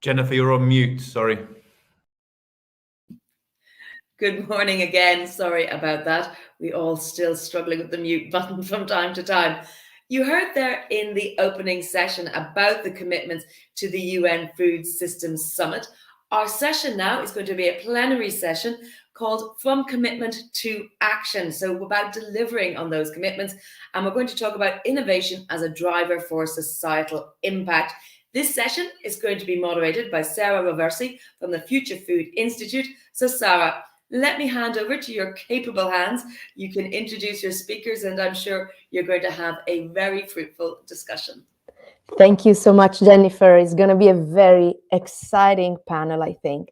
Jennifer, you're on mute, sorry. Good morning again. Sorry about that. We all still struggling with the mute button from time to time. You heard there in the opening session about the commitments to the UN Food Systems Summit. Our session now is going to be a plenary session called From Commitment to Action. So about delivering on those commitments. And we're going to talk about innovation as a driver for societal impact. This session is going to be moderated by Sarah Roversi from the Future Food Institute. So Sarah, let me hand over to your capable hands. You can introduce your speakers, and I'm sure you're going to have a very fruitful discussion. Thank you so much, Jennifer. It's going to be a very exciting panel, I think.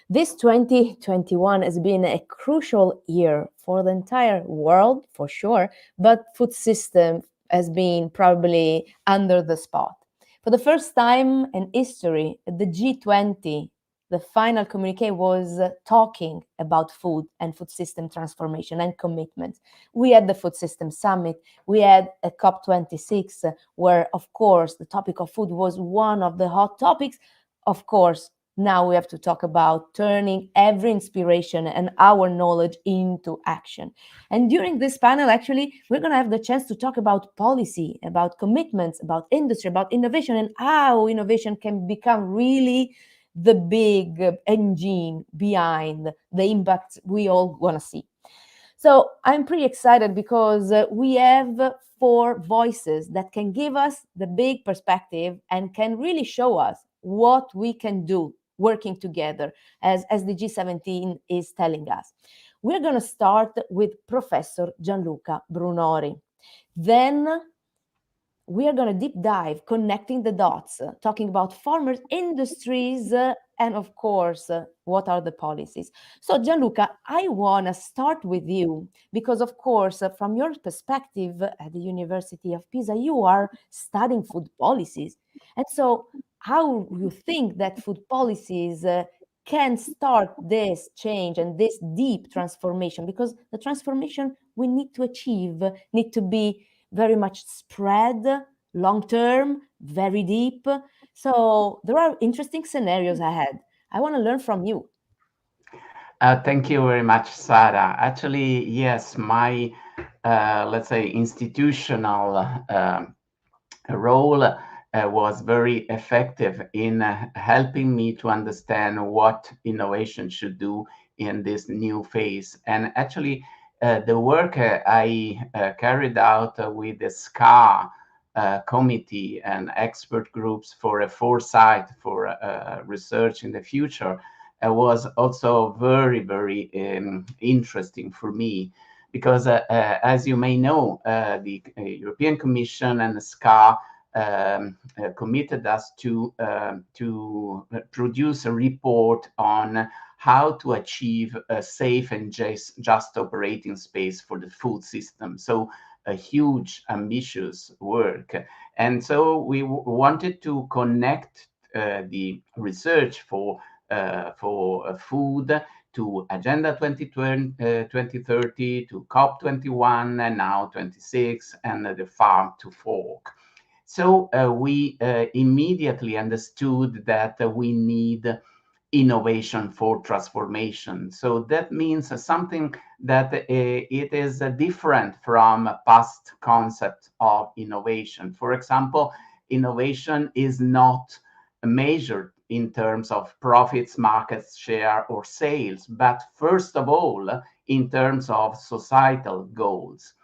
This 2021 has been a crucial year for the entire world, for sure, but food system has been probably under the spot. For the first time in history, the G20, the final communique was talking about food and food system transformation and commitment. We had the Food System Summit, we had a COP26, where, of course, the topic of food was one of the hot topics. Of course, now we have to talk about turning every inspiration and our knowledge into action. And during this panel, actually, we're going to have the chance to talk about policy, about commitments, about industry, about innovation, and how innovation can become really the big engine behind the impact we all want to see. So I'm pretty excited because we have 4 voices that can give us the big perspective and can really show us what we can do working together, as the G17 is telling us. We're going to start with Professor Gianluca Brunori. Then we are going to deep dive, connecting the dots, talking about farmers, industries, and of course, what are the policies. So Gianluca, I want to start with you because, of course, from your perspective at the University of Pisa, you are studying food policies. And so how you think that food policies can start this change and this deep transformation? Because the transformation we need to achieve need to be very much spread, long-term, very deep. So there are interesting scenarios ahead. I want to learn from you. Thank you very much, Sarah. Actually, yes, my, let's say, institutional role was very effective in helping me to understand what innovation should do in this new phase. And actually, the work I carried out with the SCA committee and expert groups for a foresight for research in the future was also very, very interesting for me. Because as you may know, the European Commission and the SCA committed us to produce a report on how to achieve a safe and just operating space for the food system. So a huge, ambitious work. And so we wanted to connect the research for food to Agenda 2030, to COP21, and now 26, and the Farm to Fork. So we immediately understood that we need innovation for transformation. So that means something that it is different from past concept of innovation. For example, innovation is not measured in terms of profits, market share, or sales, but first of all, in terms of societal goals.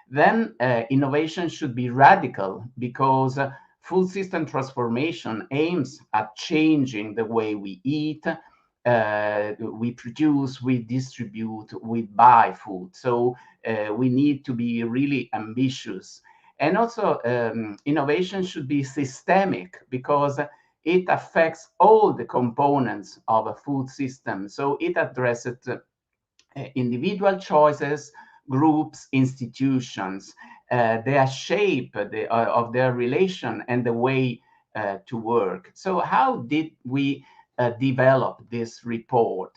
Then innovation should be radical because food system transformation aims at changing the way we eat, we produce, we distribute, we buy food. So we need to be really ambitious. And also innovation should be systemic because it affects all the components of a food system. So it addresses individual choices, groups, institutions, their shape of their relation and the way to work. So how did we develop this report?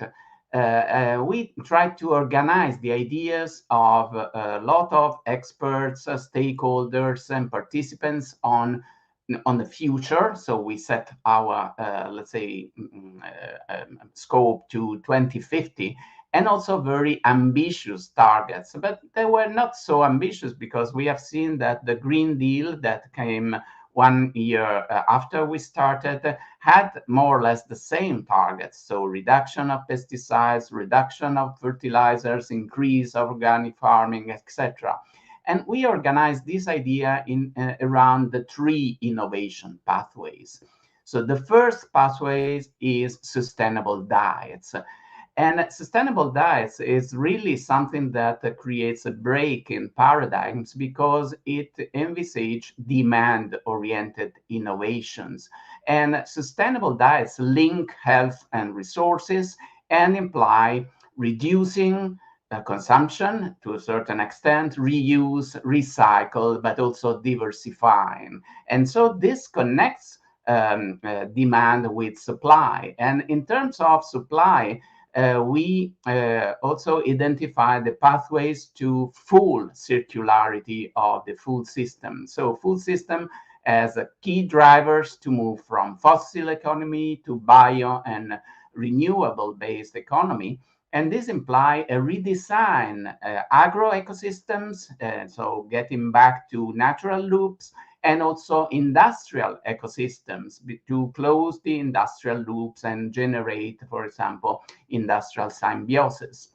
We tried to organize the ideas of a lot of experts, stakeholders, and participants on on the future. So we set our, let's say, scope to 2050, and also very ambitious targets. But they were not so ambitious because we have seen that the Green Deal that came 1 year after we started had more or less the same targets. So reduction of pesticides, reduction of fertilizers, increase of organic farming, etc. And we organized this idea in around the three innovation pathways. So the first pathway is sustainable diets. And sustainable diets is really something that creates a break in paradigms because it envisages demand-oriented innovations. And sustainable diets link health and resources and imply reducing consumption to a certain extent, reuse, recycle, but also diversifying. And so this connects demand with supply. And in terms of supply, we also identify the pathways to full circularity of the food system. So food system as a key drivers to move from fossil economy to bio and renewable based economy. And this imply a redesign agro ecosystems, so getting back to natural loops, and also industrial ecosystems to close the industrial loops and generate, for example, industrial symbiosis.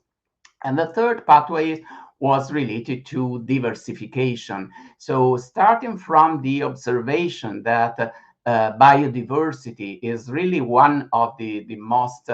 And the third pathway was related to diversification. So starting from the observation that biodiversity is really one of the most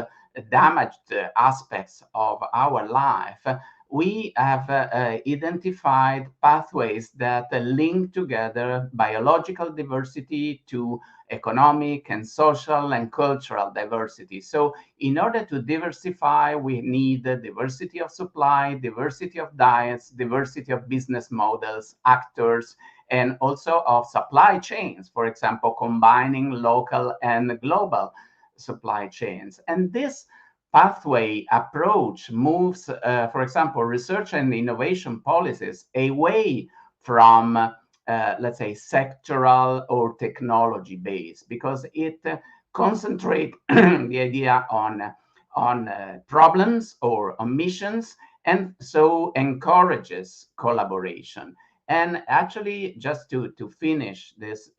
damaged aspects of our life, we have identified pathways that link together biological diversity to economic and social and cultural diversity. So in order to diversify, we need diversity of supply, diversity of diets, diversity of business models, actors, and also of supply chains, for example, combining local and global supply chains. And this pathway approach moves, for example, research and innovation policies away from, let's say, sectoral or technology based, because it concentrates the idea on problems or omissions, and so encourages collaboration. And actually, just to finish this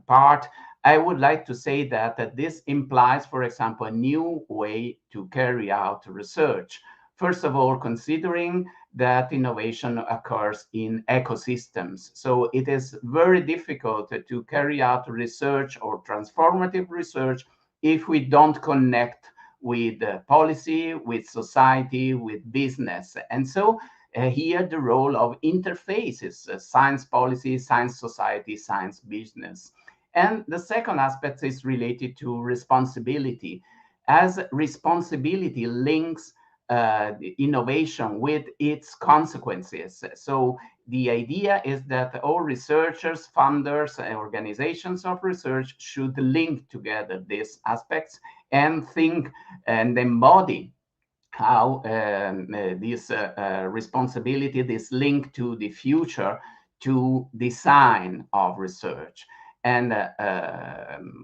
part, I would like to say that this implies, for example, a new way to carry out research. First of all, considering that innovation occurs in ecosystems. So it is very difficult to carry out research or transformative research if we don't connect with policy, with society, with business. And so here the role of interfaces, science policy, science society, science business. And the second aspect is related to responsibility, as responsibility links innovation with its consequences. So the idea is that all researchers, funders, and organizations of research should link together these aspects and think and embody how this responsibility, this link to the future, to design of research. And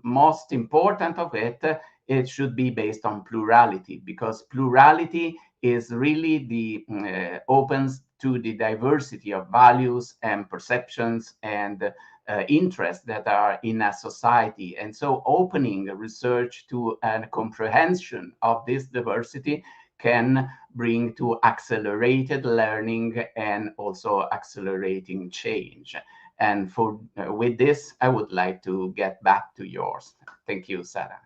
most important of it, it should be based on plurality, because plurality is really the opens to the diversity of values and perceptions and interests that are in a society. And so opening research to a comprehension of this diversity can bring to accelerated learning and also accelerating change. And for with this, I would like to get back to yours. Thank you, Sarah.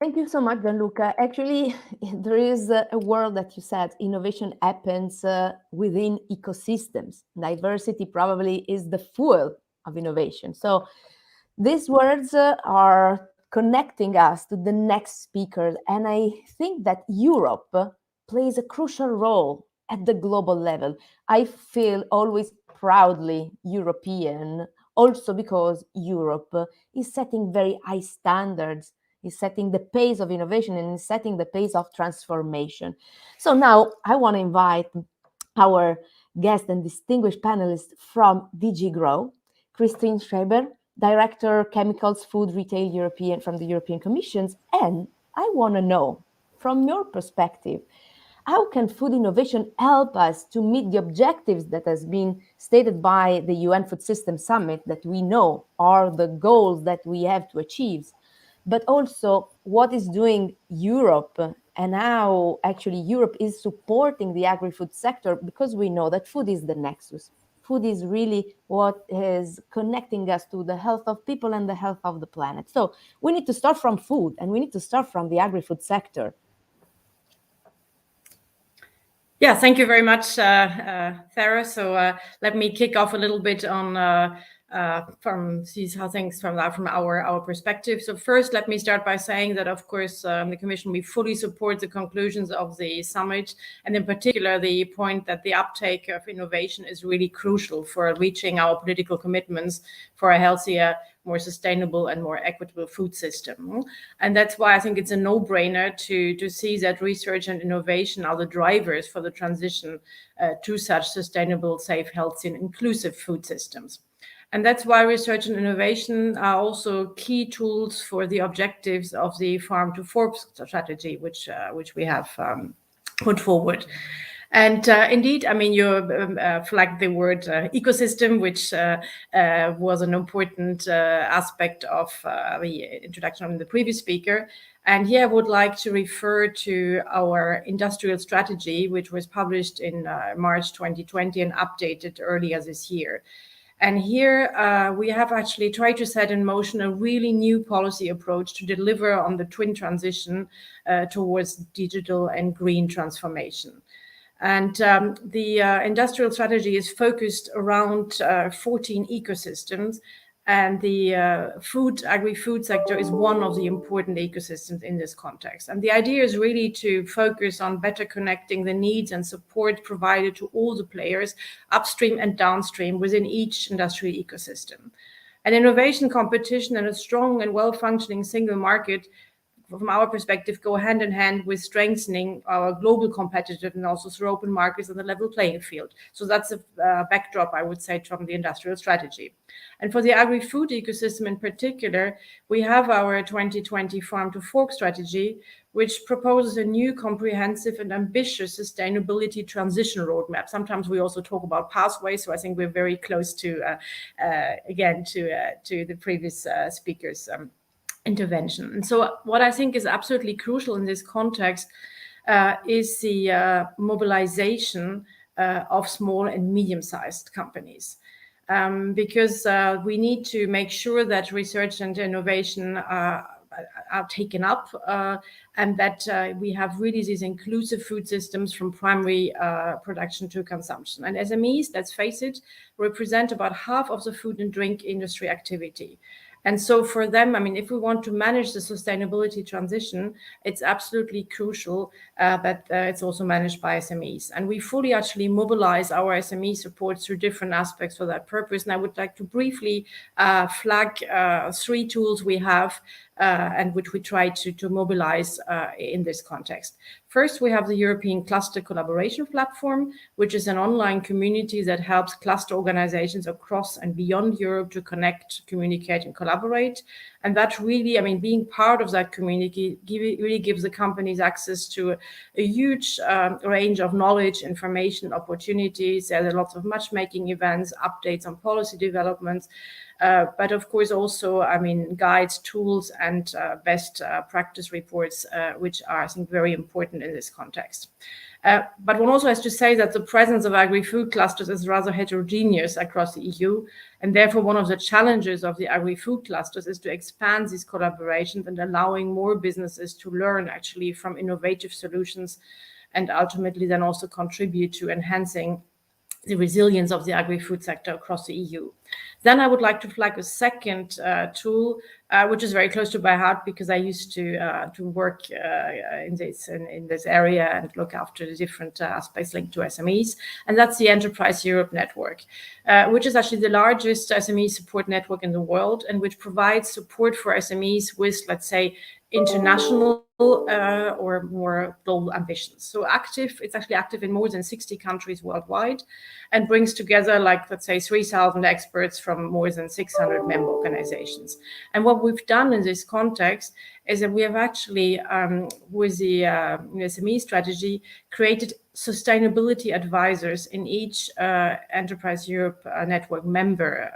Thank you so much, Gianluca. Actually, there is a word that you said, innovation happens within ecosystems. Diversity probably is the fuel of innovation. So these words are connecting us to the next speaker. And I think that Europe plays a crucial role at the global level. I feel always proudly European, also because Europe is setting very high standards, is setting the pace of innovation, and is setting the pace of transformation. So now I want to invite our guest and distinguished panelist from DG Grow, Christine Schreiber, Director, Chemicals, Food, Retail European from the European Commission. And I want to know, from your perspective, how can food innovation help us to meet the objectives that has been stated by the UN Food System Summit that we know are the goals that we have to achieve, but also what is doing Europe and how actually Europe is supporting the agri-food sector, because we know that food is the nexus. Food is really what is connecting us to the health of people and the health of the planet. So we need to start from food, and we need to start from the agri-food sector. Yeah, thank you very much, Sarah. So let me kick off a little bit on from these things from our perspective. So first, let me start by saying that, of course, the Commission, we fully support the conclusions of the summit, and in particular, the point that the uptake of innovation is really crucial for reaching our political commitments for a healthier, more sustainable and more equitable food system. And that's why I think it's a no-brainer to see that research and innovation are the drivers for the transition to such sustainable, safe, healthy and inclusive food systems. And that's why research and innovation are also key tools for the objectives of the Farm to Fork strategy, which we have put forward. And indeed, I mean, you flagged the word ecosystem, which was an important aspect of the introduction from the previous speaker. And here I would like to refer to our industrial strategy, which was published in March 2020 and updated earlier this year. And here we have actually tried to set in motion a really new policy approach to deliver on the twin transition towards digital and green transformation. And the industrial strategy is focused around 14 ecosystems, and the agri-food sector is one of the important ecosystems in this context. And the idea is really to focus on better connecting the needs and support provided to all the players upstream and downstream within each industrial ecosystem. And innovation, competition, and a strong and well-functioning single market, from our perspective, go hand in hand with strengthening our global competitiveness and also through open markets and the level playing field. So that's a backdrop, I would say, from the industrial strategy. And for the agri-food ecosystem in particular, we have our 2020 Farm to Fork strategy, which proposes a new comprehensive and ambitious sustainability transition roadmap. Sometimes we also talk about pathways, so I think we're very close to, again, to the previous speakers' intervention. And so what I think is absolutely crucial in this context is the mobilization of small and medium-sized companies. Because we need to make sure that research and innovation are taken up and that we have really these inclusive food systems from primary production to consumption. And SMEs, let's face it, represent about half of the food and drink industry activity. And so for them, I mean, if we want to manage the sustainability transition, it's absolutely crucial that it's also managed by SMEs. And we fully actually mobilize our SME support through different aspects for that purpose. And I would like to briefly flag 3 tools we have and which we try to mobilize in this context. First, we have the European Cluster Collaboration Platform, which is an online community that helps cluster organizations across and beyond Europe to connect, communicate, and collaborate. And that really, I mean, being part of that community really gives the companies access to a huge range of knowledge, information, opportunities. There are lots of matchmaking events, updates on policy developments, but of course also, I mean, guides, tools, and best practice reports, which are, I think, very important in this context. But one also has to say that the presence of agri-food clusters is rather heterogeneous across the EU, and therefore one of the challenges of the agri-food clusters is to expand these collaborations and allowing more businesses to learn actually from innovative solutions and ultimately then also contribute to enhancing the resilience of the agri-food sector across the EU. Then I would like to flag a second tool, which is very close to my heart because I used to work in this area and look after the different aspects linked to SMEs, and that's the Enterprise Europe Network, which is actually the largest SME support network in the world and which provides support for SMEs with, let's say, international or more global ambitions. So it's actually active in more than 60 countries worldwide and brings together, like, let's say, 3,000 experts experts from more than 600 member organizations. And what we've done in this context is that we have actually, with the SME strategy, created sustainability advisors in each Enterprise Europe Network member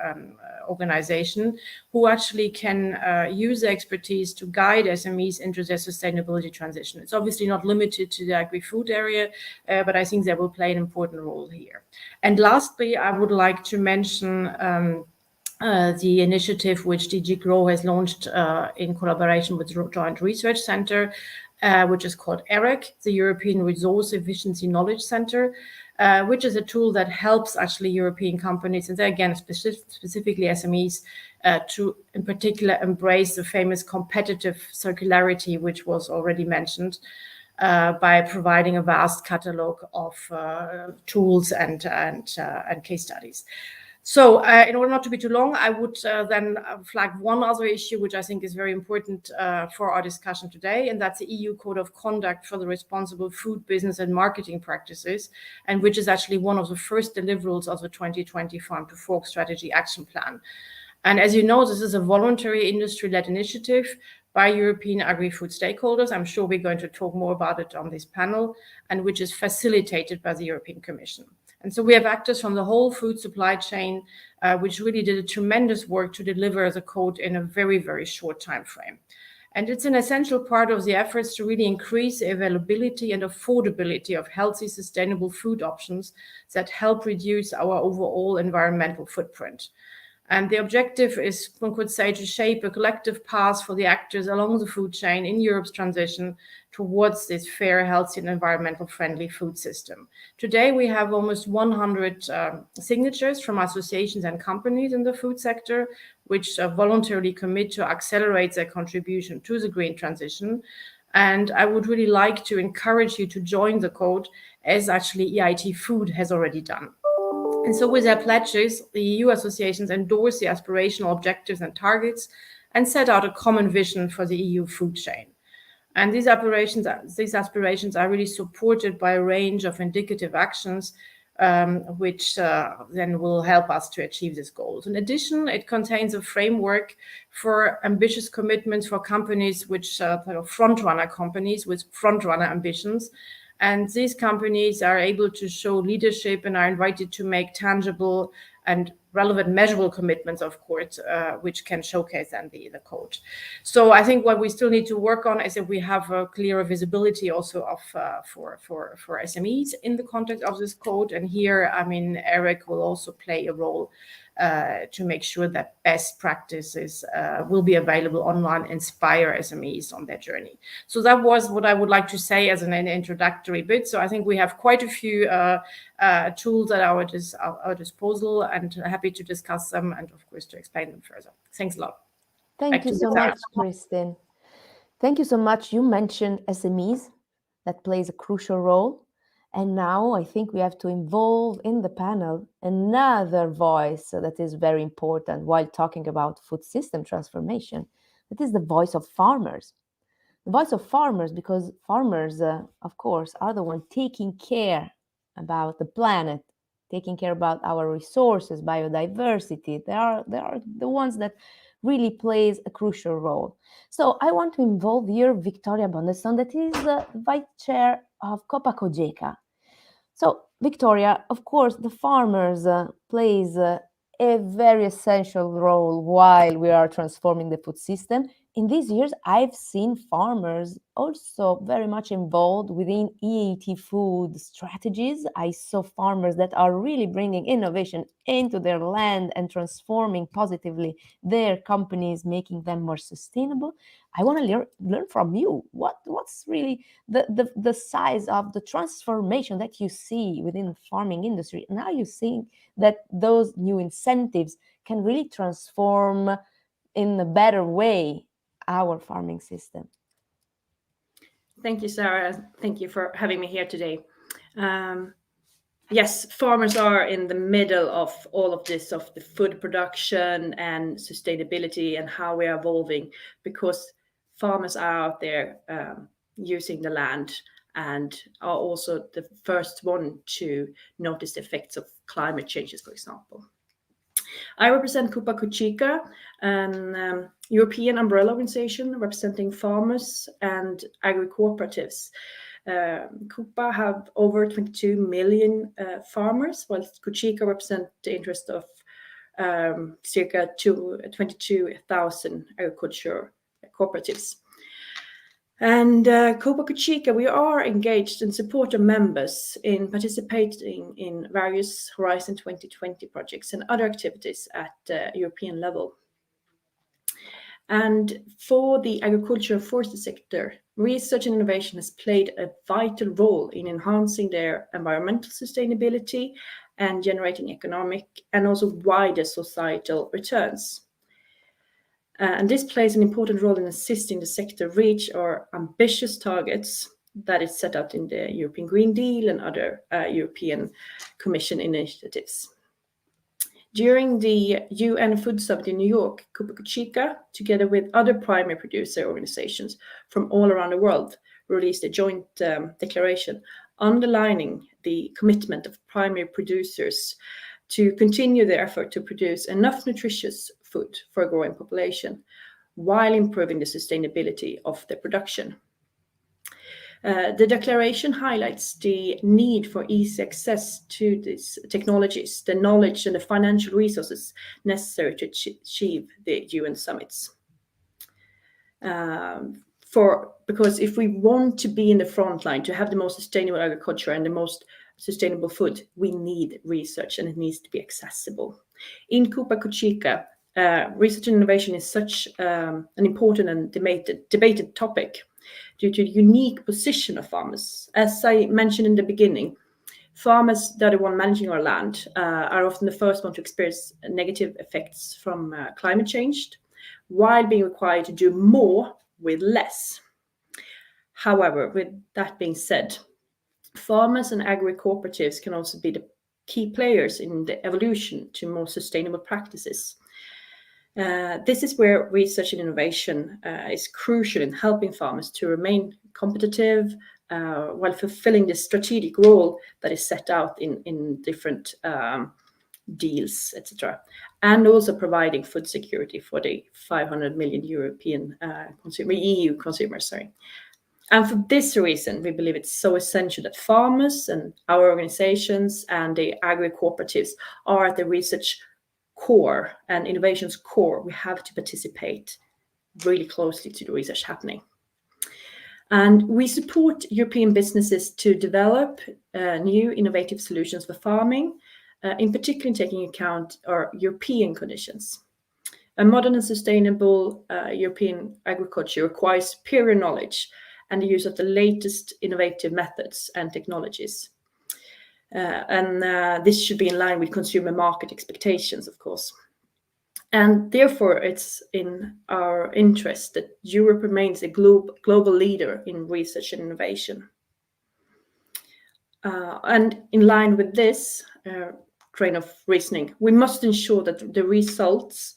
organization, who actually can use their expertise to guide SMEs into their sustainability transition. It's obviously not limited to the agri-food area, but I think they will play an important role here. And lastly, I would like to mention the initiative which DG GROW has launched in collaboration with the Joint Research Center, which is called ERIC, the European Resource Efficiency Knowledge Center, which is a tool that helps actually European companies, and again, specifically SMEs, to in particular embrace the famous competitive circularity, which was already mentioned, by providing a vast catalog of tools and case studies. So in order not to be too long, I would then flag one other issue, which I think is very important for our discussion today, and that's the EU Code of Conduct for the Responsible Food Business and Marketing Practices, and which is actually one of the first deliverables of the 2020 Farm to Fork Strategy Action Plan. And as you know, this is a voluntary industry-led initiative by European agri-food stakeholders. I'm sure we're going to talk more about it on this panel, and which is facilitated by the European Commission. And so we have actors from the whole food supply chain, which really did a tremendous work to deliver the code in a very, very short time frame. And it's an essential part of the efforts to really increase the availability and affordability of healthy, sustainable food options that help reduce our overall environmental footprint. And the objective is, one could say, to shape a collective path for the actors along the food chain in Europe's transition towards this fair, healthy, and environmental friendly food system. Today, we have almost 100 signatures from associations and companies in the food sector, which voluntarily commit to accelerate their contribution to the green transition. And I would really like to encourage you to join the code, as actually EIT Food has already done. And so with their pledges, the EU associations endorse the aspirational objectives and targets and set out a common vision for the EU food chain. And these aspirations are really supported by a range of indicative actions, which then will help us to achieve these goals. In addition, it contains a framework for ambitious commitments for companies, which front-runner companies with front-runner ambitions. And these companies are able to show leadership and are invited to make tangible and relevant measurable commitments, of course, which can showcase then the code. So I think what we still need to work on is that we have a clearer visibility also of for SMEs in the context of this code. And here, I mean, Eric will also play a role to make sure that best practices will be available online, inspire SMEs on their journey. So that was what I would like to say as an introductory bit. So I think we have quite a few tools at our disposal, and happy to discuss them and, of course, to explain them further. Thanks a lot. Thank you so much, Kristin. Thank you so much. You mentioned SMEs. That plays a crucial role. And now I think we have to involve in the panel another voice that is very important while talking about food system transformation. That is the voice of farmers. The voice of farmers, because farmers, of course, are the ones taking care about the planet, taking care about our resources, biodiversity. They are the ones that really plays a crucial role. So I want to involve here Victoria Bondeston, that is the Vice Chair of Copa Cogeca. So Victoria, of course, the farmers plays a very essential role while we are transforming the food system. In these years, I've seen farmers also very much involved within EIT food strategies. I saw farmers that are really bringing innovation into their land and transforming positively their companies, making them more sustainable. I want to learn from you. What's really the size of the transformation that you see within the farming industry? And how you think that those new incentives can really transform in a better way our farming system? Thank you, Sarah. Thank you for having me here today. Yes, farmers are in the middle of all of this, of the food production and sustainability and how we are evolving, because farmers are out there using the land and are also the first one to notice the effects of climate changes, for example. I represent Kupa Kuchika, an European umbrella organization representing farmers and agri-cooperatives. Kupa have over 22 million farmers, while Kuchika represent the interest of circa 22,000 agriculture cooperatives. And Kupa Kuchika, we are engaged and support our members in participating in various Horizon 2020 projects and other activities at European level. And for the agriculture and forestry sector, research and innovation has played a vital role in enhancing their environmental sustainability and generating economic and also wider societal returns. And this plays an important role in assisting the sector reach our ambitious targets that is set out in the European Green Deal and other European Commission initiatives. During the UN Food Summit in New York, Kupa Kuchika, together with other primary producer organizations from all around the world, released a joint declaration underlining the commitment of primary producers to continue their effort to produce enough nutritious food for a growing population while improving the sustainability of the production. The declaration highlights the need for easy access to these technologies, the knowledge and the financial resources necessary to achieve the UN summits. Because if we want to be in the front line, to have the most sustainable agriculture and the most sustainable food, we need research and it needs to be accessible. In Kupa Kuchika, research and innovation is such an important and debated topic due to the unique position of farmers. As I mentioned in the beginning, farmers that are the one managing our land are often the first one to experience negative effects from climate change, while being required to do more with less. However, with that being said, farmers and agri-cooperatives can also be the key players in the evolution to more sustainable practices. This is where research and innovation is crucial in helping farmers to remain competitive while fulfilling the strategic role that is set out in different deals, etc., and also providing food security for the 500 million EU consumers. And for this reason, we believe it's so essential that farmers and our organizations and the agri-cooperatives are at the research core and innovation's core. We have to participate really closely to the research happening. And we support European businesses to develop new innovative solutions for farming, in particular taking account our European conditions. A modern and sustainable European agriculture requires superior knowledge and the use of the latest innovative methods and technologies. And this should be in line with consumer market expectations, of course. And therefore, it's in our interest that Europe remains a global leader in research and innovation. And in line with this train of reasoning, we must ensure that the results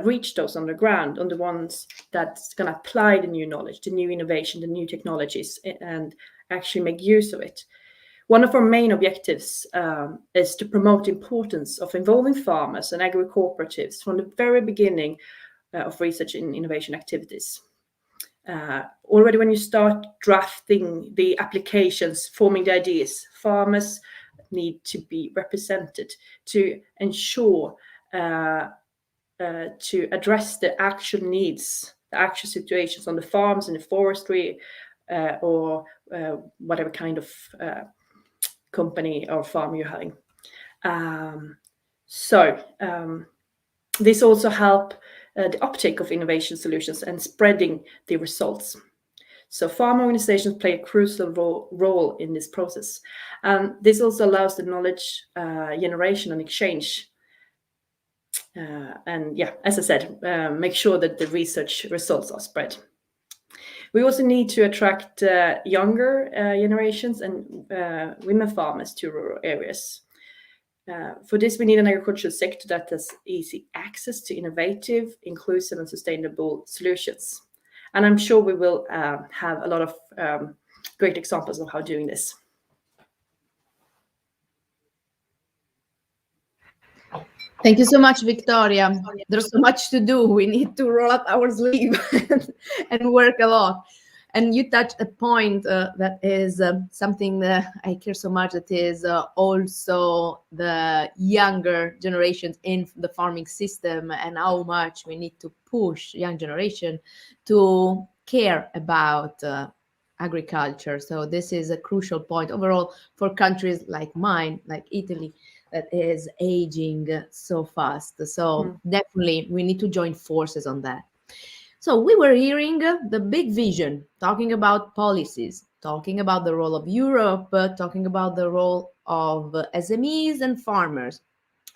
reach those on the ground, on the ones that's going to apply the new knowledge, the new innovation, the new technologies, and actually make use of it. One of our main objectives is to promote the importance of involving farmers and agri-cooperatives from the very beginning of research and innovation activities. Already when you start drafting the applications, forming the ideas, farmers need to be represented to ensure to address the actual needs, the actual situations on the farms, in the forestry, or whatever kind of company or farm you're having. This also help the uptake of innovation solutions and spreading the results. So farm organizations play a crucial role in this process. This also allows the knowledge generation and exchange. And yeah, as I said, make sure that the research results are spread. We also need to attract younger generations and women farmers to rural areas. For this, we need an agricultural sector that has easy access to innovative, inclusive, and sustainable solutions. And I'm sure we will have a lot of great examples of how doing this. Thank you so much, Victoria. There's so much to do. We need to roll up our sleeve and work a lot. And you touched a point that is something that I care so much, that is also the younger generations in the farming system, and how much we need to push young generation to care about agriculture. So this is a crucial point overall for countries like mine, like Italy, that is aging so fast. So definitely we need to join forces on that. So we were hearing the big vision, talking about policies, talking about the role of Europe, talking about the role of SMEs and farmers.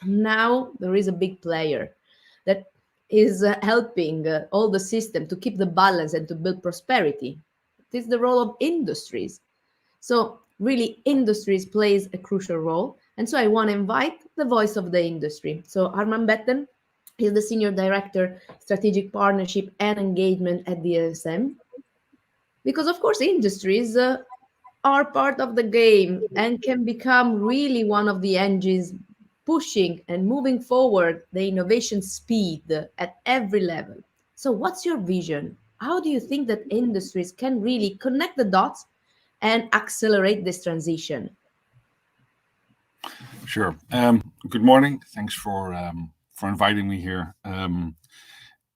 Now there is a big player that is helping all the system to keep the balance and to build prosperity. It is the role of industries. So really, industries plays a crucial role. And so I want to invite the voice of the industry. So Arman Betten is the Senior Director, Strategic Partnership and Engagement at the ASM. Because of course, industries are part of the game and can become really one of the engines pushing and moving forward the innovation speed at every level. So what's your vision? How do you think that industries can really connect the dots and accelerate this transition? Sure. Good morning. Thanks for inviting me here.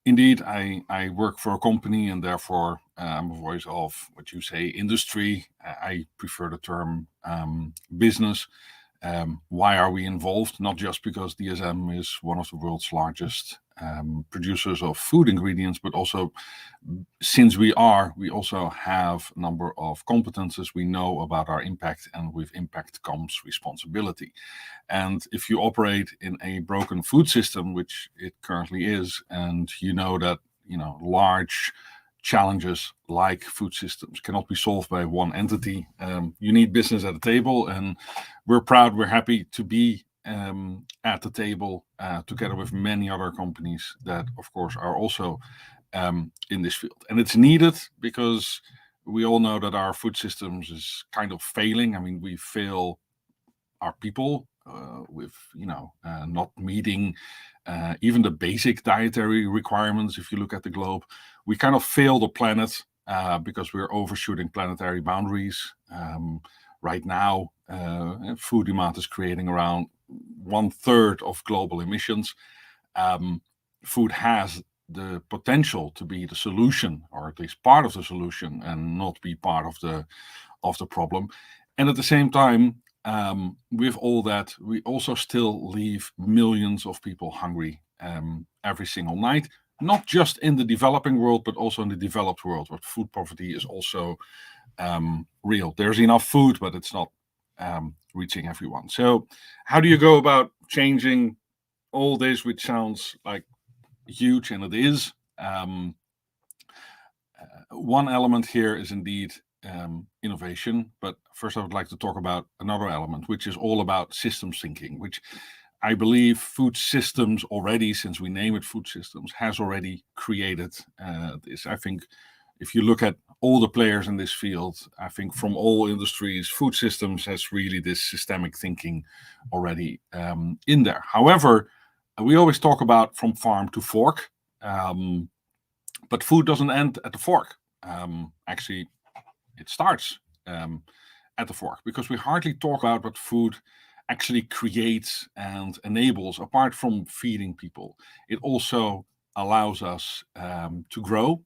Indeed, I work for a company, and therefore I'm a voice of what you say industry. I prefer the term business. Why are we involved? Not just because DSM is one of the world's largest producers of food ingredients, but also since we also have a number of competences. We know about our impact, and with impact comes responsibility. And if you operate in a broken food system, which it currently is, and you know that large challenges like food systems cannot be solved by one entity. You need business at the table, and we're happy to be at the table together with many other companies that, of course, are also in this field. And it's needed because we all know that our food systems is kind of failing. I mean, we fail our people with not meeting even the basic dietary requirements. If you look at the globe, we kind of fail the planet because we're overshooting planetary boundaries. Right now, food demand is creating around 1/3 of global emissions. Food has the potential to be the solution, or at least part of the solution, and not be part of the problem. And at the same time, with all that, we also still leave millions of people hungry every single night, not just in the developing world, but also in the developed world, where food poverty is also real. There's enough food, but it's not reaching everyone. So how do you go about changing all this, which sounds like huge, and it is? One element here is indeed innovation, but first I would like to talk about another element, which is all about systems thinking, which I believe food systems already, since we name it food systems, has already created this. I think if you look at all the players in this field, I think from all industries, food systems has really this systemic thinking already in there. However, we always talk about from farm to fork, but food doesn't end at the fork. Actually, it starts at the fork, because we hardly talk about what food actually creates and enables. Apart from feeding people, it also allows us to grow,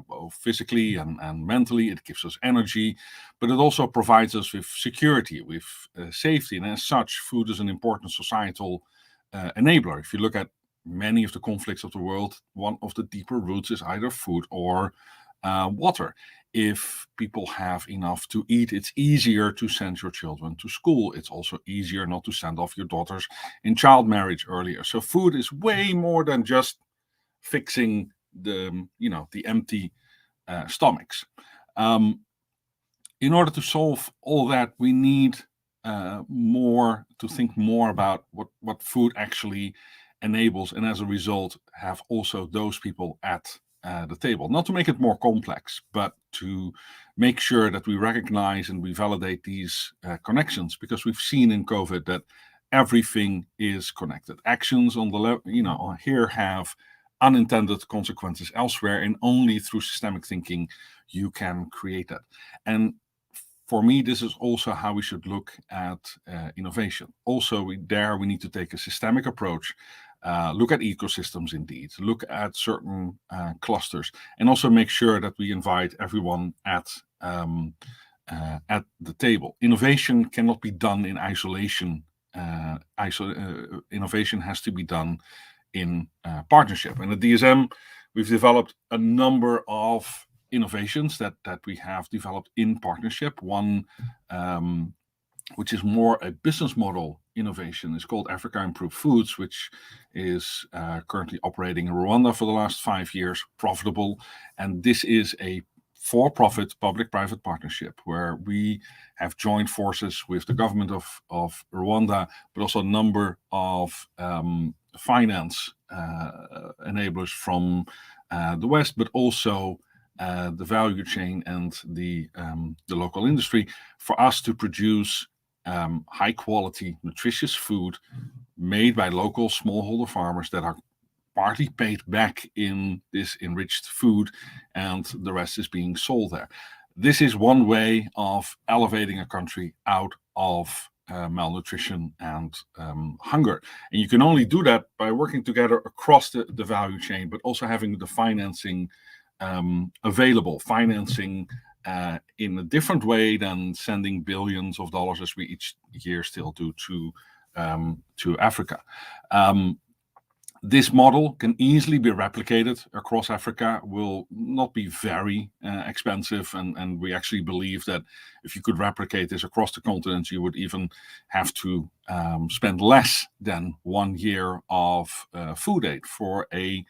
both physically and mentally. It gives us energy, but it also provides us with security, with safety. And as such, food is an important societal enabler. If you look at many of the conflicts of the world, one of the deeper roots is either food or water. If people have enough to eat, it's easier to send your children to school. It's also easier not to send off your daughters in child marriage earlier. So food is way more than just fixing the empty stomachs. In order to solve all that, we need to think more about what food actually enables, and as a result, have also those people at the table. Not to make it more complex, but to make sure that we recognize and we validate these connections, because we've seen in COVID that everything is connected. Actions on the level, here have unintended consequences elsewhere, and only through systemic thinking you can create that. And for me, this is also how we should look at innovation. Also, we need to take a systemic approach, look at ecosystems indeed, look at certain clusters, and also make sure that we invite everyone at the table. Innovation cannot be done in isolation. Innovation has to be done in partnership. And at DSM, we've developed a number of innovations that we have developed in partnership. One, which is more a business model innovation, is called Africa Improved Foods, which is currently operating in Rwanda for the last 5 years, profitable. And this is a for-profit public-private partnership where we have joined forces with the government of Rwanda, but also a number of finance enablers from the West, but also the value chain and the local industry, for us to produce high-quality, nutritious food made by local smallholder farmers that are partly paid back in this enriched food, and the rest is being sold there. This is one way of elevating a country out of malnutrition and hunger. And you can only do that by working together across the value chain, but also having the financing available, financing in a different way than sending billions of dollars, as we each year still do, to Africa. This model can easily be replicated across Africa, will not be very expensive, and we actually believe that if you could replicate this across the continent, you would even have to spend less than 1 year of food aid for a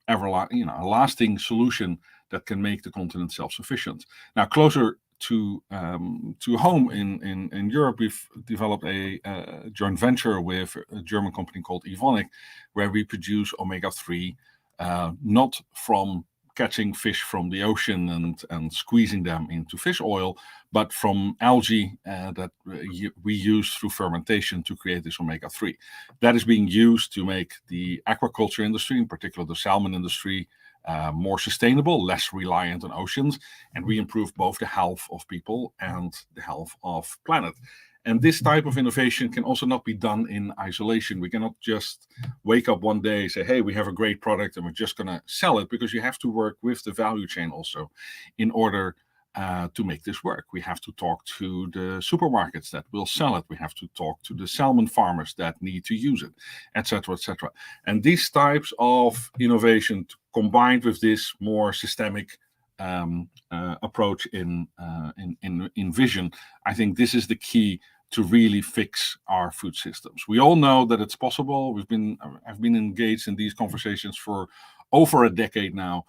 lasting solution that can make the continent self-sufficient. Now, closer to home in Europe, we've developed a joint venture with a German company called Evonik, where we produce omega-3, not from catching fish from the ocean and squeezing them into fish oil, but from algae that we use through fermentation to create this omega-3. That is being used to make the aquaculture industry, in particular the salmon industry, more sustainable, less reliant on oceans, and we improve both the health of people and the health of planet. And this type of innovation can also not be done in isolation. We cannot just wake up one day and say, hey, we have a great product and we're just going to sell it, because you have to work with the value chain also in order to make this work. We have to talk to the supermarkets that will sell it. We have to talk to the salmon farmers that need to use it, etc., etc. And these types of innovation, combined with this more systemic approach in vision, I think this is the key to really fix our food systems. We all know that it's possible. I've been engaged in these conversations for over a decade now.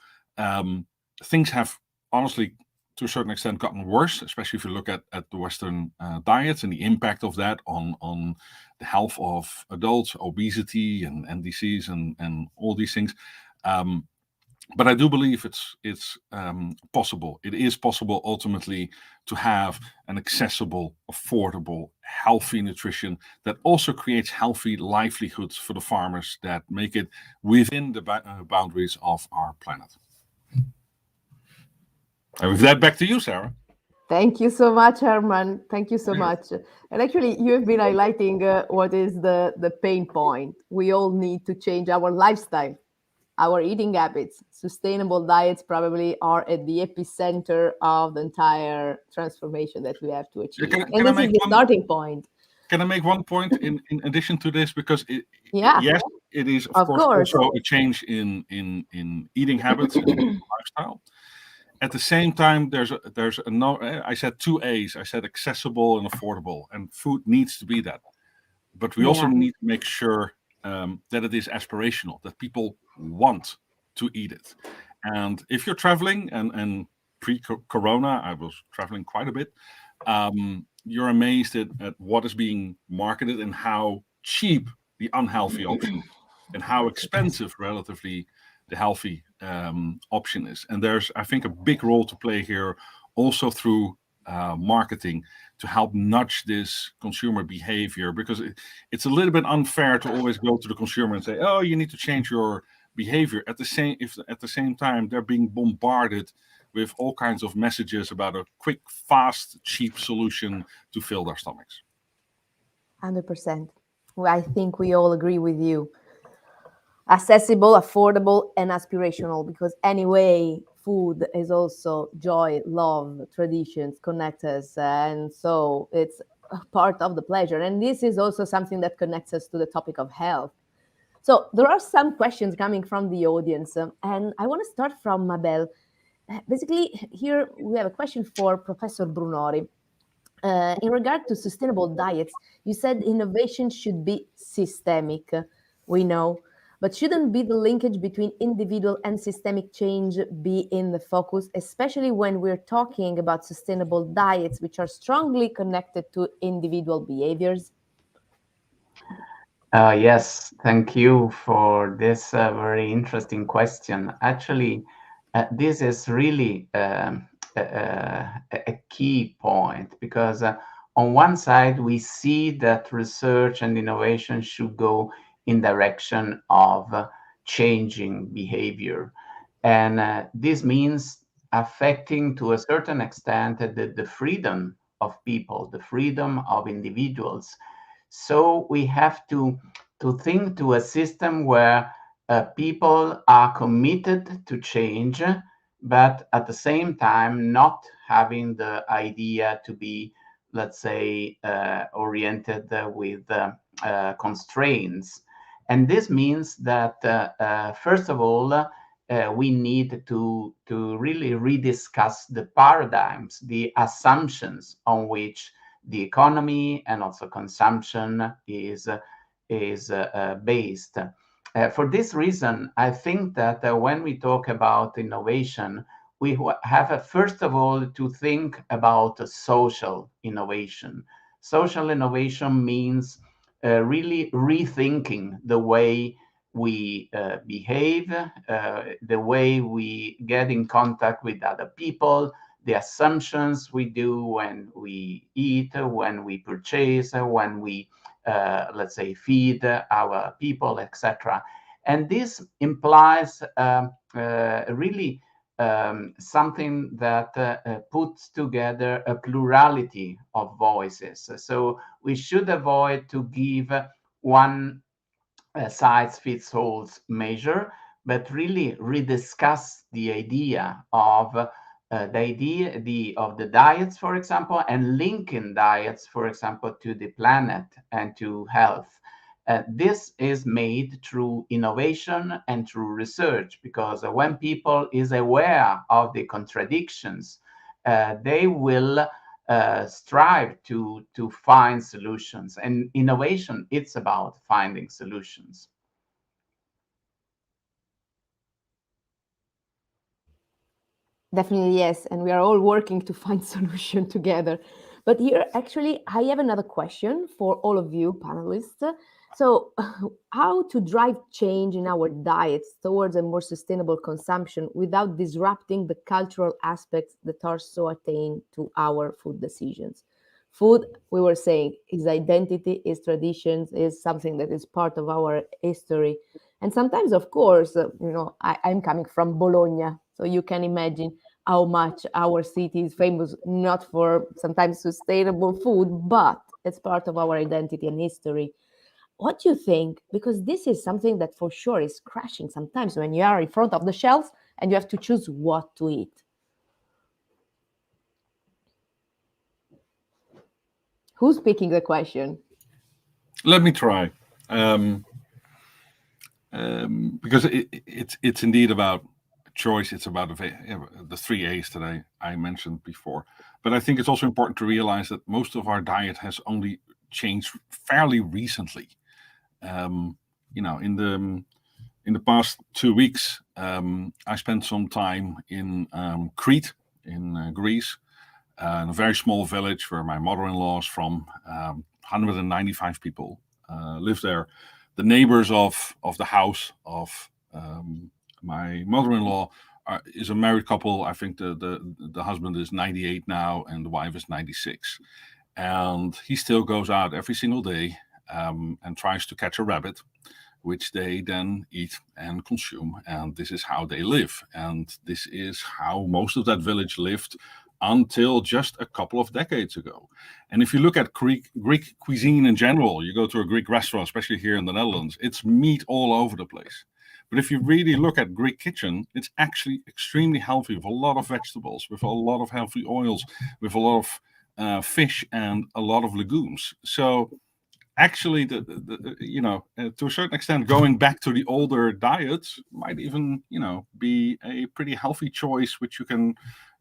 Things have honestly, to a certain extent, gotten worse, especially if you look at the Western diets and the impact of that on the health of adults, obesity and disease and all these things. But I do believe it's possible. It is possible ultimately to have an accessible, affordable, healthy nutrition that also creates healthy livelihoods for the farmers that make it within the boundaries of our planet. And with that, back to you, Sarah. Thank you so much, Herman. Thank you so much. And actually, you have been highlighting what is the pain point. We all need to change our lifestyle, our eating habits. Sustainable diets probably are at the epicenter of the entire transformation that we have to achieve. And this is the starting point. Can I make one point in addition to this? Because yes, it is of course also a change in eating habits and lifestyle. At the same time, there's I said 2 A's. I said accessible and affordable, and food needs to be that. But we also need to make sure that it is aspirational, that people want to eat it. And if you're traveling, and pre-corona, I was traveling quite a bit, you're amazed at what is being marketed and how cheap the unhealthy option and how expensive relatively the healthy option is. And there's, I think, a big role to play here also through marketing to help nudge this consumer behavior, because it's a little bit unfair to always go to the consumer and say, oh, you need to change your behavior. At the same time they're being bombarded with all kinds of messages about a quick, fast, cheap solution to fill their stomachs. 100%. Well, I think we all agree with you. Accessible, affordable, and aspirational, because anyway, food is also joy, love, traditions, connect us. And so it's a part of the pleasure. And this is also something that connects us to the topic of health. So there are some questions coming from the audience. And I want to start from Mabel. Basically, here we have a question for Professor Brunori. In regard to sustainable diets, you said innovation should be systemic. We know. But shouldn't be the linkage between individual and systemic change be in the focus, especially when we're talking about sustainable diets, which are strongly connected to individual behaviors? Yes, thank you for this very interesting question. Actually, this is really a key point, because on one side, we see that research and innovation should go in direction of changing behavior. And this means affecting to a certain extent the freedom of people, the freedom of individuals. So we have to think to a system where people are committed to change, but at the same time not having the idea to be, let's say, oriented with constraints. And this means that, first of all, we need to really rediscuss the paradigms, the assumptions on which the economy and also consumption is based. For this reason, I think that when we talk about innovation, we have first of all to think about social innovation. Social innovation means really rethinking the way we behave, the way we get in contact with other people, the assumptions we do when we eat, when we purchase, when we, let's say, feed our people, etc. And this implies really something that puts together a plurality of voices. So we should avoid to give one size fits all measure, but really rediscuss the idea of of the diets, for example, and linking diets, for example, to the planet and to health. This is made through innovation and through research, because when people is aware of the contradictions, they will strive to find solutions. And innovation, it's about finding solutions. Definitely, yes. And we are all working to find solution together. But here, actually, I have another question for all of you panelists. So how to drive change in our diets towards a more sustainable consumption without disrupting the cultural aspects that are so attain to our food decisions? Food, we were saying, is identity, is traditions, is something that is part of our history. And sometimes, of course, I'm coming from Bologna, so you can imagine how much our city is famous, not for sometimes sustainable food, but it's part of our identity and history. What do you think? Because this is something that for sure is crashing sometimes when you are in front of the shelves and you have to choose what to eat. Who's picking the question? Let me try. Because it's indeed about choice. It's about the 3 A's that I mentioned before. But I think it's also important to realize that most of our diet has only changed fairly recently. In the past 2 weeks, I spent some time in Crete, in Greece, in a very small village where my mother-in-law is from. 195 people live there. The neighbors of the house of my mother-in-law is a married couple. I think the husband is 98 now and the wife is 96. And he still goes out every single day and tries to catch a rabbit, which they then eat and consume. And this is how they live. And this is how most of that village lived until just a couple of decades ago. And if you look at Greek cuisine in general, you go to a Greek restaurant, especially here in the Netherlands, it's meat all over the place. But if you really look at Greek kitchen, it's actually extremely healthy with a lot of vegetables, with a lot of healthy oils, with a lot of fish and a lot of legumes. So actually, to a certain extent, going back to the older diets might even, be a pretty healthy choice, which you can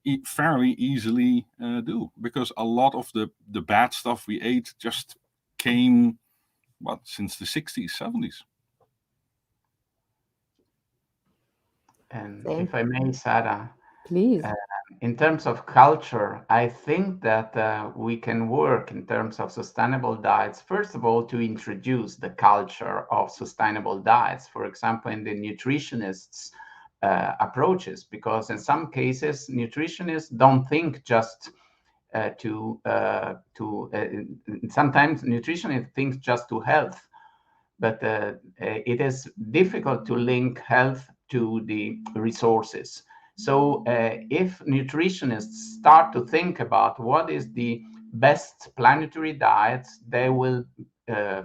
eat fairly easily do, because a lot of the bad stuff we ate just came, since the 60s, 70s. And Same. if I may, Sarah, Please. in terms of culture, I think that we can work in terms of sustainable diets, first of all, to introduce the culture of sustainable diets, for example, in the nutritionists' approaches, because in some cases, nutritionists don't think just sometimes nutritionists think just to health, but it is difficult to link health to the resources. So if nutritionists start to think about what is the best planetary diets, they will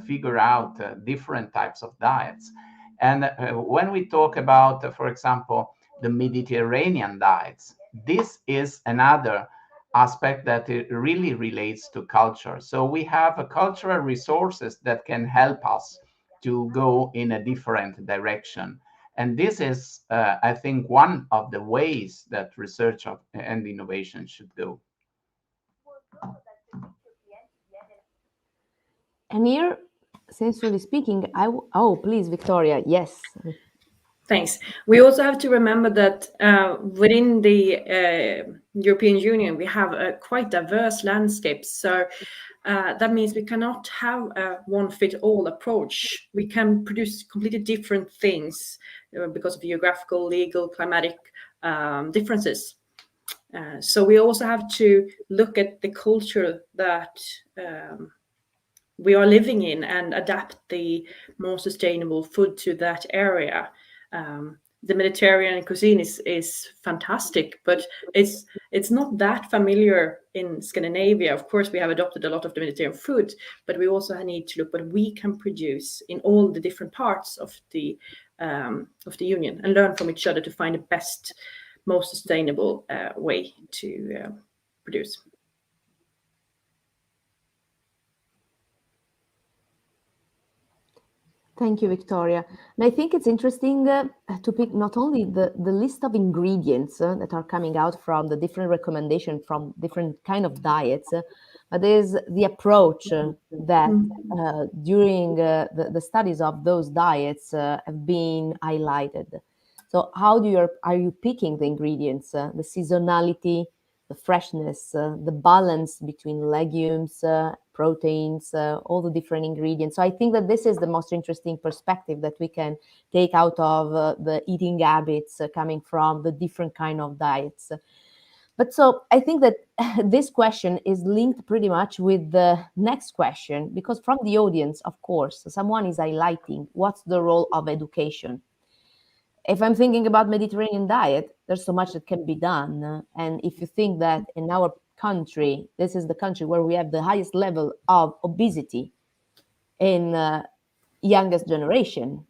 figure out different types of diets. And when we talk about, for example, the Mediterranean diets, this is another aspect that it really relates to culture. So we have cultural resources that can help us to go in a different direction. And this is, I think, one of the ways that research and innovation should go. And here, sincerely speaking, please, Victoria, yes. Thanks. We also have to remember that within the European Union, we have a quite diverse landscape. So that means we cannot have a one-fit-all approach. We can produce completely different things because of geographical, legal, climatic differences. So we also have to look at the culture that we are living in and adapt the more sustainable food to that area. The Mediterranean cuisine is fantastic, but it's not that familiar in Scandinavia. Of course, we have adopted a lot of the Mediterranean food, but we also need to look what we can produce in all the different parts of the union and learn from each other to find the best, most sustainable way to produce. Thank you, Victoria. And I think it's interesting to pick not only the list of ingredients that are coming out from the different recommendations from different kind of diets, but there's the approach that during the studies of those diets have been highlighted. So how are you picking the ingredients, the seasonality, the freshness, the balance between legumes, proteins, all the different ingredients. So I think that this is the most interesting perspective that we can take out of the eating habits coming from the different kind of diets. But so I think that this question is linked pretty much with the next question, because from the audience, of course, someone is highlighting what's the role of education. If I'm thinking about Mediterranean diet, there's so much that can be done. And if you think that in our country, this is the country where we have the highest level of obesity in youngest generation,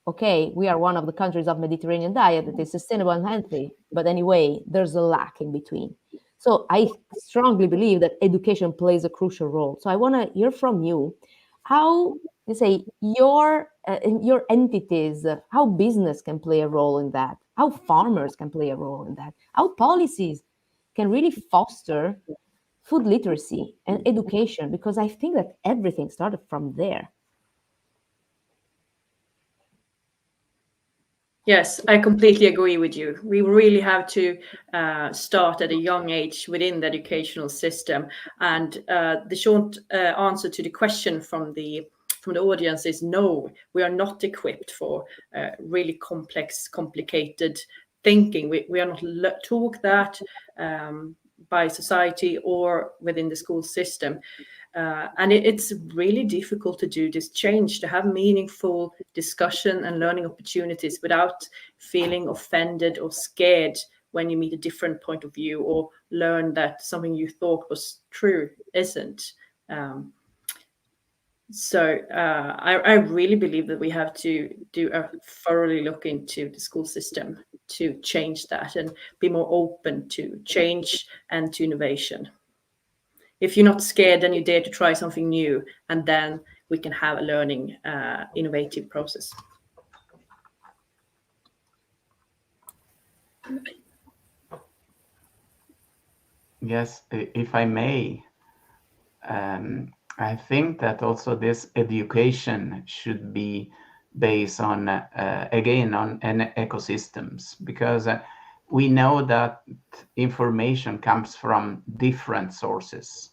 okay, we are one of the countries of Mediterranean diet that is sustainable and healthy. But anyway, there's a lack in between. So I strongly believe that education plays a crucial role. So I want to hear from you how you say your entities, how business can play a role in that, how farmers can play a role in that, how policies can really foster food literacy and education, because I think that everything started from there. Yes, I completely agree with you. We really have to start at a young age within the educational system. And the short answer to the question from the audience is no, we are not equipped for really complex, complicated thinking. We are not taught that. by society or within the school system. And it's really difficult to do this change, to have meaningful discussion and learning opportunities without feeling offended or scared when you meet a different point of view or learn that something you thought was true isn't. So I really believe that we have to do a thoroughly look into the school system to change that and be more open to change and to innovation. If you're not scared, then you dare to try something new, and then we can have a learning, innovative process. Yes, if I may, I think that also this education should be based on, again, on ecosystems, because we know that information comes from different sources.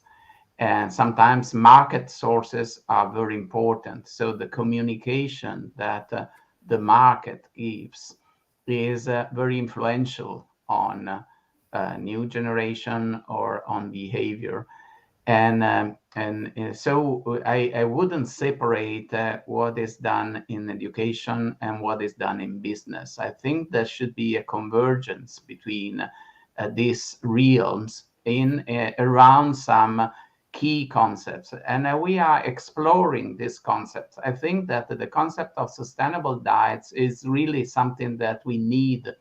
And sometimes market sources are very important. So the communication that the market gives is very influential on new generation or on behavior. And so I wouldn't separate what is done in education and what is done in business. I think there should be a convergence between these realms in around some key concepts, and we are exploring these concepts. I think that the concept of sustainable diets is really something that we need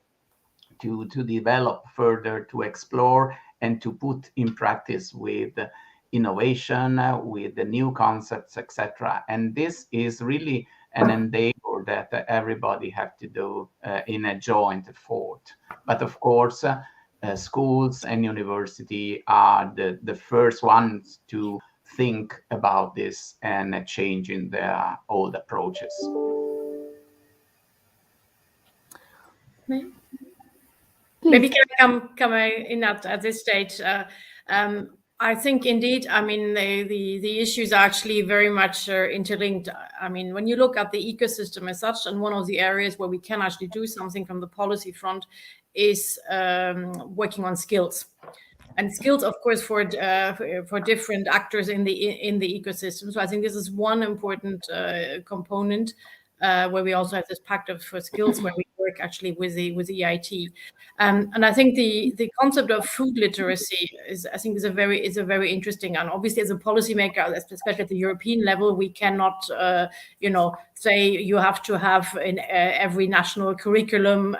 to develop further, to explore and to put in practice with innovation, with the new concepts, etc. And this is really an endeavor that everybody have to do in a joint effort. But of course, schools and university are the first ones to think about this and changing their old approaches. Maybe can I come in at this stage? I think indeed, I mean, the issues are actually very much interlinked. I mean, when you look at the ecosystem as such, and one of the areas where we can actually do something from the policy front is working on skills. And skills, of course, for different actors in the ecosystem. So I think this is one important component where we also have this pact for skills where we work actually with EIT. And I think the concept of food literacy is a very interesting, and obviously as a policymaker, especially at the European level, we cannot say you have to have in every national curriculum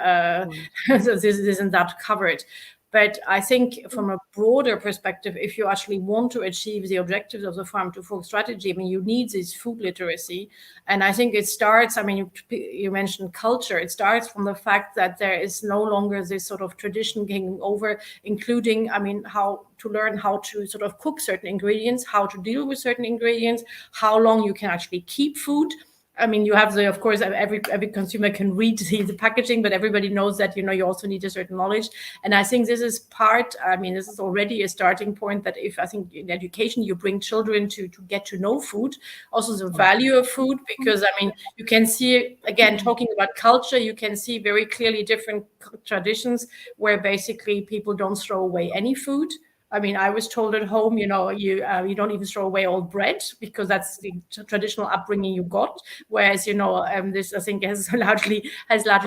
so this isn't that covered. But I think from a broader perspective, if you actually want to achieve the objectives of the Farm to Fork strategy, I mean, you need this food literacy. And I think it starts, I mean, you mentioned culture. It starts from the fact that there is no longer this sort of tradition hanging over, including, I mean, how to learn how to sort of cook certain ingredients, how to deal with certain ingredients, how long you can actually keep food. I mean, you have of course, every consumer can read the packaging, but everybody knows that, you also need a certain knowledge. And I think this is this is already a starting point that if I think in education, you bring children to get to know food, also the value of food, because I mean, you can see, again, talking about culture, you can see very clearly different traditions where basically people don't throw away any food. I mean, I was told at home, you don't even throw away old bread because that's the traditional upbringing you got. Whereas, this I think has largely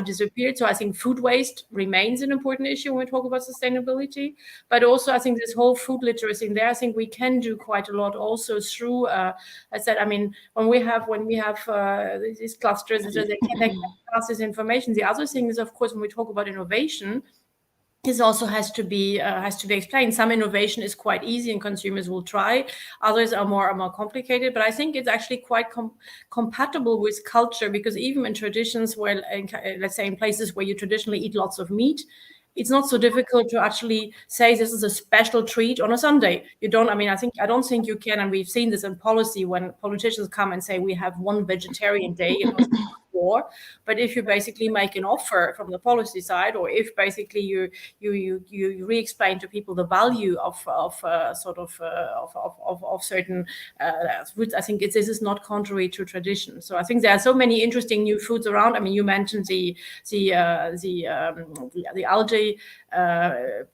disappeared. So I think food waste remains an important issue when we talk about sustainability. But also, I think this whole food literacy in there, I think we can do quite a lot also through. I said, I mean, when we have these clusters, they can pass this information. The other thing is, of course, when we talk about innovation, this also has to be explained. Some innovation is quite easy and consumers will try. Others are more complicated. But I think it's actually quite compatible with culture, because even in traditions where, let's say, in places where you traditionally eat lots of meat, it's not so difficult to actually say this is a special treat on a Sunday. I don't think you can, and we've seen this in policy when politicians come and say we have one vegetarian day. war. But if you basically make an offer from the policy side, or if basically you re-explain to people the value of certain foods, I think this is not contrary to tradition. So I think there are so many interesting new foods around. I mean, you mentioned the algae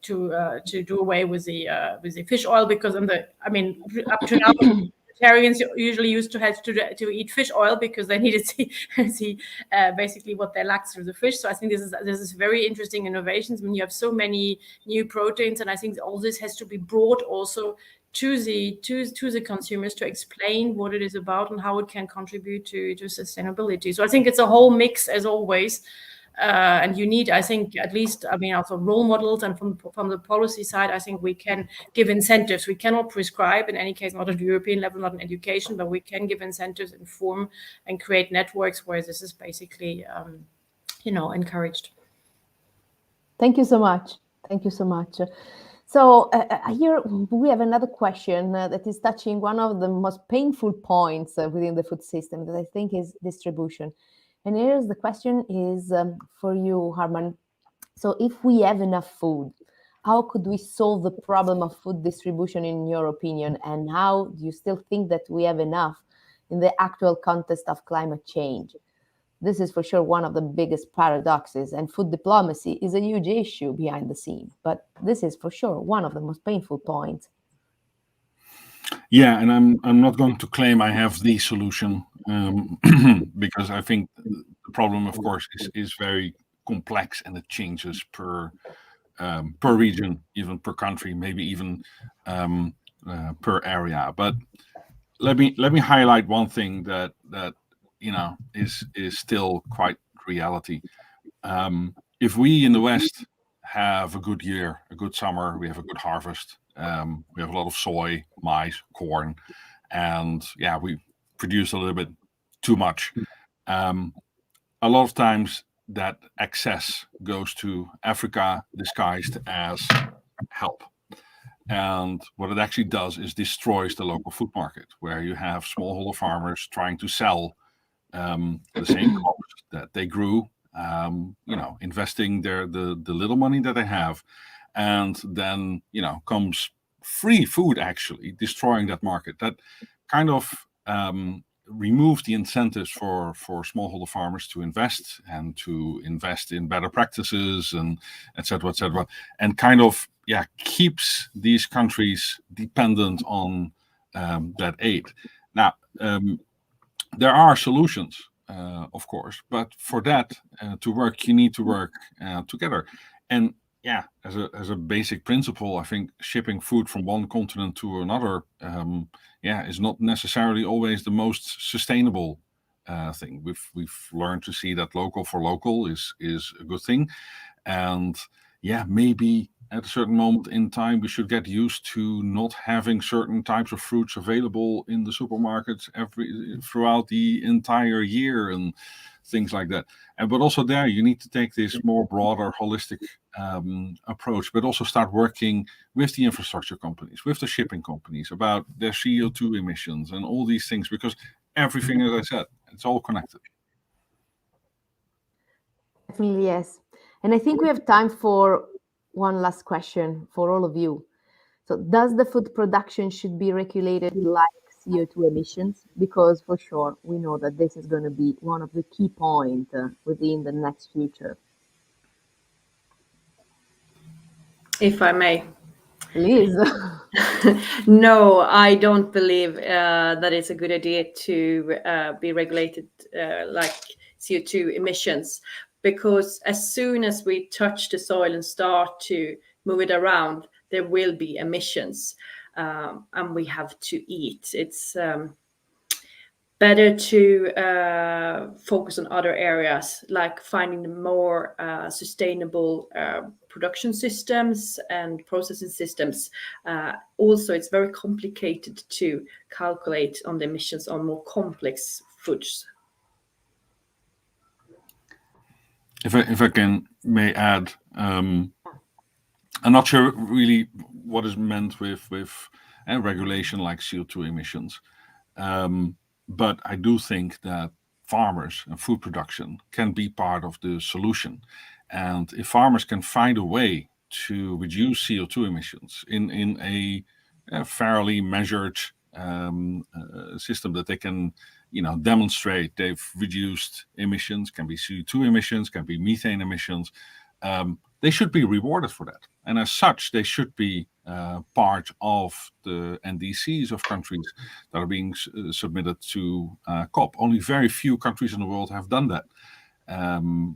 to do away with the fish oil, because up to now vegetarians usually used to have to eat fish oil because they needed to see basically what they lacked through the fish. So I think this is very interesting innovations when you have so many new proteins, and I think all this has to be brought also to the consumers to explain what it is about and how it can contribute to sustainability. So I think it's a whole mix, as always. And you need, I think, at least, also role models, and from the policy side, I think we can give incentives. We cannot prescribe, in any case, not at the European level, not in education, but we can give incentives, inform, and create networks where this is basically, encouraged. Thank you so much. Thank you so much. So here we have another question that is touching one of the most painful points within the food system, that I think is distribution. And here's the question is for you, Harman. So if we have enough food, how could we solve the problem of food distribution, in your opinion? And how do you still think that we have enough in the actual context of climate change? This is for sure one of the biggest paradoxes, and food diplomacy is a huge issue behind the scene. But this is for sure one of the most painful points. Yeah, and I'm not going to claim I have the solution, because I think the problem, of course, is very complex, and it changes per region, even per country, maybe even per area. But let me highlight one thing that is still quite reality. If we in the West have a good year, a good summer, we have a good harvest. We have a lot of soy, maize, corn, and we produce a little bit too much. A lot of times that excess goes to Africa disguised as help. And what it actually does is destroys the local food market, where you have smallholder farmers trying to sell the same crops that they grew, investing the little money that they have, and then comes free food actually destroying that market. That kind of remove the incentives for smallholder farmers to invest in better practices and et cetera, and kind of keeps these countries dependent on that aid. Now, there are solutions, of course, but for that to work, you need to work together. And as a basic principle, I think shipping food from one continent to another, is not necessarily always the most sustainable thing. We've learned to see that local for local is a good thing, and maybe at a certain moment in time we should get used to not having certain types of fruits available in the supermarkets throughout the entire year and things like that. But also there you need to take this more broader holistic approach, but also start working with the infrastructure companies, with the shipping companies about their CO2 emissions and all these things, because everything, as I said, it's all connected. Definitely, yes. And I think we have time for one last question for all of you. So does the food production should be regulated like CO2 emissions? Because for sure, we know that this is going to be one of the key points within the next future. If I may. Please. No, I don't believe that it's a good idea to be regulated like CO2 emissions, because as soon as we touch the soil and start to move it around, there will be emissions, and we have to eat. It's better to focus on other areas, like finding the more sustainable production systems and processing systems. Also, it's very complicated to calculate on the emissions on more complex foods. If I may add, I'm not sure really what is meant with regulation like CO2 emissions, but I do think that farmers and food production can be part of the solution. And if farmers can find a way to reduce CO2 emissions in a fairly measured system that they can, demonstrate they've reduced emissions, can be CO2 emissions, can be methane emissions, they should be rewarded for that. And as such, they should be part of the NDCs of countries that are being submitted to COP. Only very few countries in the world have done that.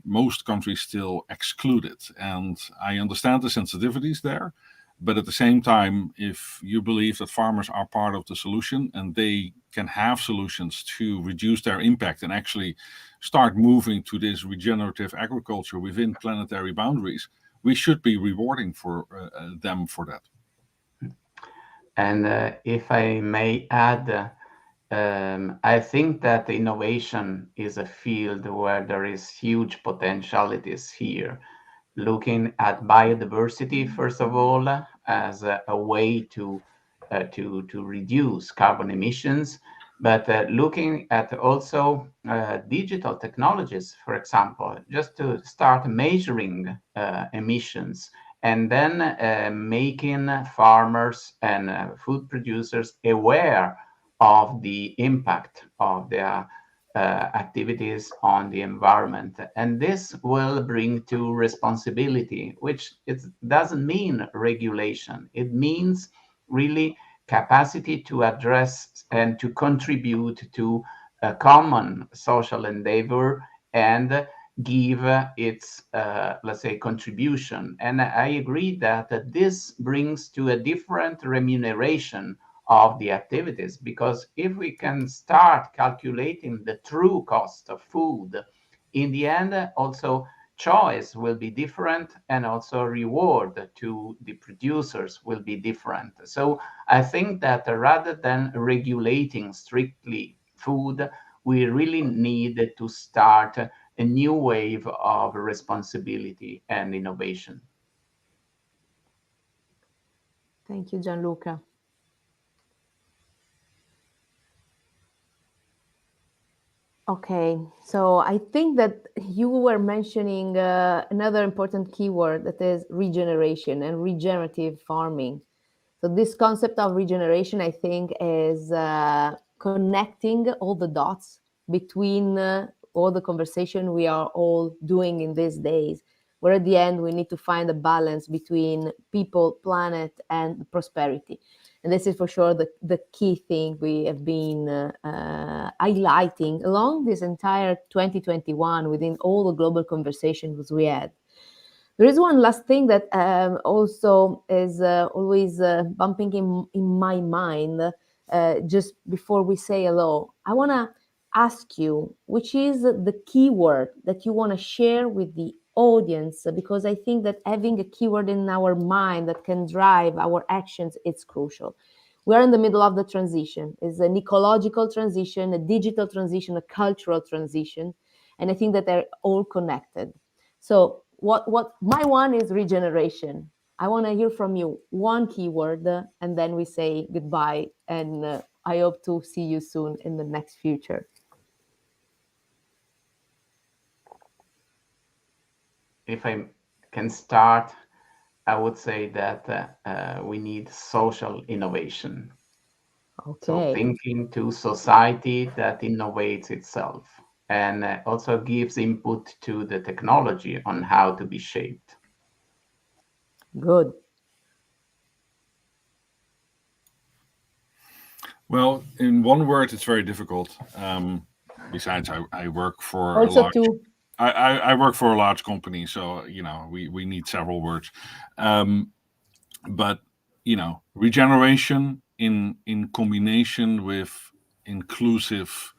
Most countries still exclude it. And I understand the sensitivities there. But at the same time, if you believe that farmers are part of the solution and they can have solutions to reduce their impact and actually start moving to this regenerative agriculture within planetary boundaries, we should be rewarding for them for that. And if I may add, I think that innovation is a field where there is huge potentialities here. Looking at biodiversity, first of all, as a way to reduce carbon emissions, but looking at also digital technologies, for example, just to start measuring emissions, and then making farmers and food producers aware of the impact of their activities on the environment. And this will bring to responsibility, which it doesn't mean regulation. It means really capacity to address and to contribute to a common social endeavor and give its, let's say, contribution. And I agree that this brings to a different remuneration of the activities, because if we can start calculating the true cost of food, in the end, also choice will be different and also reward to the producers will be different. So I think that rather than regulating strictly food, we really need to start a new wave of responsibility and innovation. Thank you, Gianluca. Okay, so I think that you were mentioning another important keyword, that is regeneration and regenerative farming. So this concept of regeneration, I think, is connecting all the dots between all the conversation we are all doing in these days, where at the end we need to find a balance between people, planet, and prosperity. And this is for sure the key thing we have been highlighting along this entire 2021 within all the global conversations we had. There is one last thing that also is always bumping in my mind just before we say hello. I want to ask you, which is the keyword that you want to share with the audience, because I think that having a keyword in our mind that can drive our actions, it's crucial. We're in the middle of the transition. It's an ecological transition, a digital transition, a cultural transition, and I think that they're all connected. So what my one is regeneration. I want to hear from you one keyword, and then we say goodbye, and I hope to see you soon in the next future. If I can start, I would say that we need social innovation. Okay. So thinking to society that innovates itself and also gives input to the technology on how to be shaped. Good. Well, in one word, it's very difficult. Besides, I work for Also a large. I work for a large company, so we need several words. But regeneration in combination with inclusive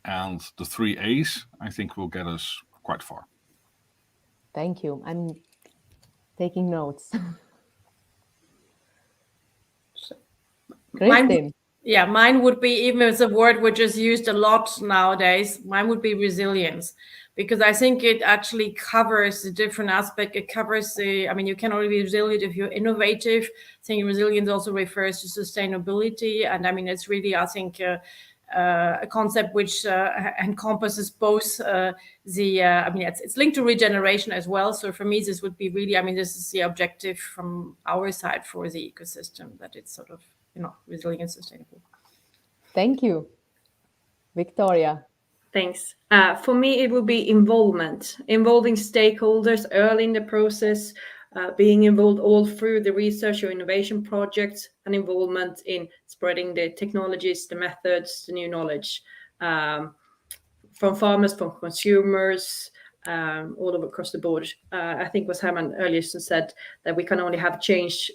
and the 3 A's, I think will get us quite far. Thank you. I'm taking notes. Kristen. Mine would be, even if it's a word which is used a lot nowadays, mine would be resilience, because I think it actually covers the different aspect. It covers you can only be resilient if you're innovative. I think resilience also refers to sustainability. And it's really, I think, a concept which encompasses both it's linked to regeneration as well. So for me, this would be really, this is the objective from our side for the ecosystem, that it's sort of, resilient and sustainable. Thank you. Victoria. Thanks. For me, it will be involving stakeholders early in the process, being involved all through the research or innovation projects, and involvement in spreading the technologies, the methods, the new knowledge from farmers, from consumers, all over across the board. I think it was Herman earlier said that we can only have change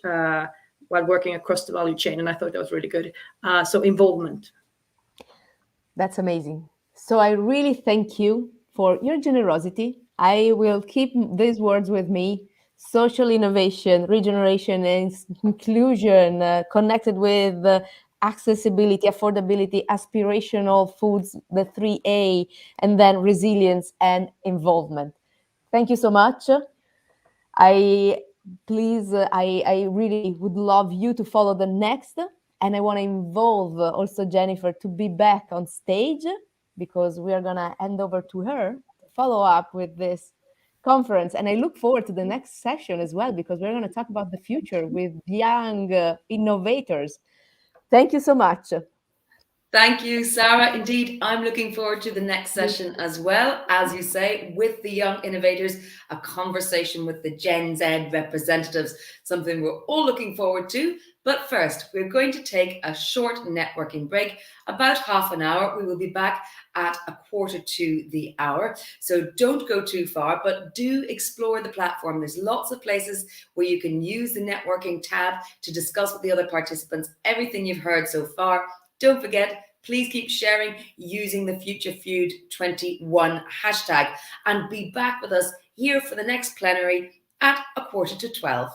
while working across the value chain, and I thought that was really good. So involvement. That's amazing. So I really thank you for your generosity. I will keep these words with me. Social innovation, regeneration, and inclusion connected with accessibility, affordability, aspirational foods, the 3A, and then resilience and involvement. Thank you so much. I really would love you to follow the next, and I want to involve also Jennifer to be back on stage, because we are going to hand over to her to follow up with this conference. And I look forward to the next session as well, because we're going to talk about the future with young innovators. Thank you so much. Thank you, Sarah. Indeed, I'm looking forward to the next session as well. As you say, with the young innovators, a conversation with the Gen Z representatives, something we're all looking forward to. But first, we're going to take a short networking break, about half an hour. We will be back at 1:45. So don't go too far, but do explore the platform. There's lots of places where you can use the networking tab to discuss with the other participants everything you've heard so far. Don't forget, please keep sharing using the FutureFood21 hashtag, and be back with us here for the next plenary at 11:45.